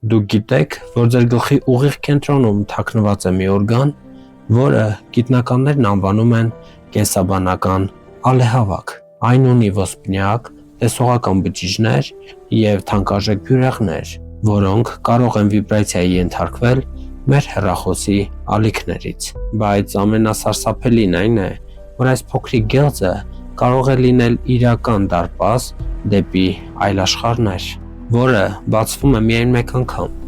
Դուք գիտեք, որ ձեր գլխի ուղիղ կենտրոնում թաքնված է մի օրգան, որը գիտնականներն անվանում են կենսաբանական ալեհավաք։ Այն ունի ոսպնյակ, տեսողական բջիջներ և թանկարժեք բյուրեղներ, որոնք կարող են վիբրացիայի ենթարկվել մեր հեռախոսի ալիքներից։ Բայց ամենասարսափելին այն է, որ այս փոքրիկ գեղձը կարող է լինել իրական դարպաս դեպի այլ աշխարհներ, որը բացվում է միայն մեկ անգամ՝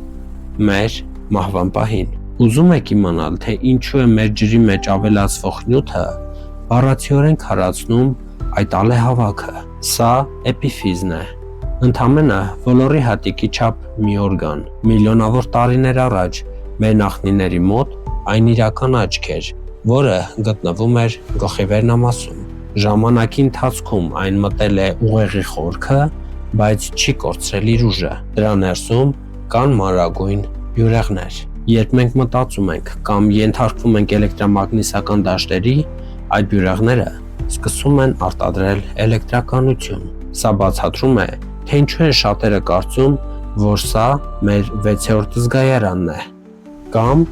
մեր մահվան պահին։ Ուզում եք իմանալ, թե ինչու է մեր ջրի մեջ ավելացվող նյութը բառացիորեն քարացնում այդ ալեհավաքը։ Սա էպիֆիզն է, ընդամենը ոլորի հատիկի չափ մի օրգան։ Միլիոնավոր տարիներ առաջ մեր նախնիների մոտ այն իրական աչք էր, որը գտնվում էր գլխի վերնամասում։ Ժամանակի ընթացքում այն մտել է ուղեղի խորքը, բայց չի կորցրել իր ուժը։ Դրա ներսում կան մանրագույն բյուրեղներ։ Երբ մենք մտածում ենք կամ ենթարկվում ենք էլեկտրամագնիսական դաշտերի, այդ բյուրեղները սկսում են արտադրել էլեկտրականություն։ Սա բացատրում է, թե ինչու են շատերը կարծում, որ սա մեր 6-րդ զգայարանն է կամ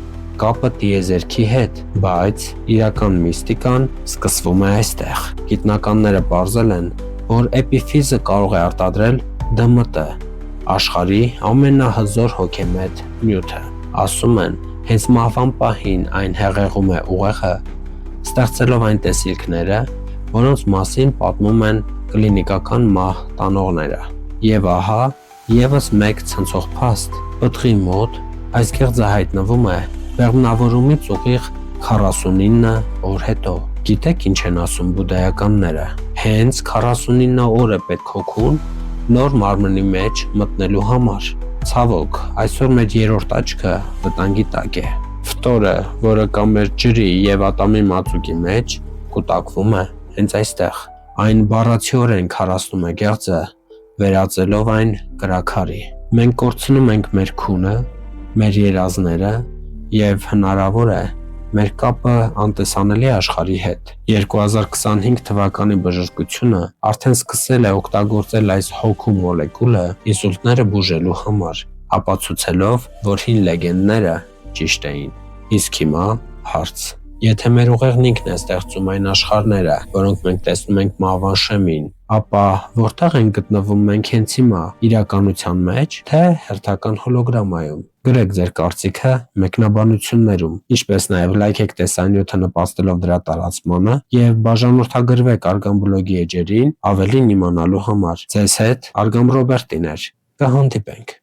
կապը տիեզերքի հետ, բայց իրական միստիկան սկսվում է այստեղ։ Գիտնականները պարզել են, որ էպիֆիզը կարող է արտադրել ԴՄՏ, աշխարհի ամենահզոր հոգեմետ նյութը։ Ասում են, հենց մահվան պահին այն հեղեղում է ուղեղը, ստեղծելով այն տեսիլքները, որոնց մասին պատմում են կլինիկական մահ տանողները։ Եվ ահա, եւս մեկ ցնցող փաստ։ Պտղի մոտ այս գեղձը հայտնվում է բեղմնավորումից ուղիղ 49 օր հետո։ Գիտեք ինչ են ասում բուդդայականները։ Հենց 49 օր է պետք հոգուն նոր մարմնի մեջ մտնելու համար։ Ցավոք, այսօր մեր երրորդ աչքը վտանգի տակ է։ Ֆտորը, որը կա մեր ջրի եւ ատամի մածուկի մեջ, կուտակվում է հենց այստեղ։ Այն բառացիորեն քարացնում է գեղձը, վերածելով այն կրաքարի։ Մենք կորցնում ենք մեր քունը, մեր երազները եւ հնարավոր է մեր կապը անտեսանելի աշխարհի հետ։ 2025 թվականի բժշկությունը արդեն սկսել է օգտագործել այս հոգու մոլեկուլը ինսուլտները բուժելու համար, ապացուցելով, որ հին լեգենդները ճիշտ էին։ Իսկ հիմա հարց. եթե մեր ուղեղն ինքն է ստեղծում այն աշխարհները, որոնք մենք տեսնում ենք մահվան շեմին, ապա որտեղ ենք գտնվում մենք հենց հիմա՝ իրականության մեջ, թե հերթական հոլոգրամայում։ Գրեք ձեր կարծիքը մեկնաբանություններում, ինչպես նաև լայքեք տեսանյութը նպաստելով դրա տարածմանը և բաժանորդագրվեք Արգամ բլոգի էջերին ավելին իմանալու համար։ Ձեզ հետ Արգամ Ռոբերտին էր։ Կհանդիպենք։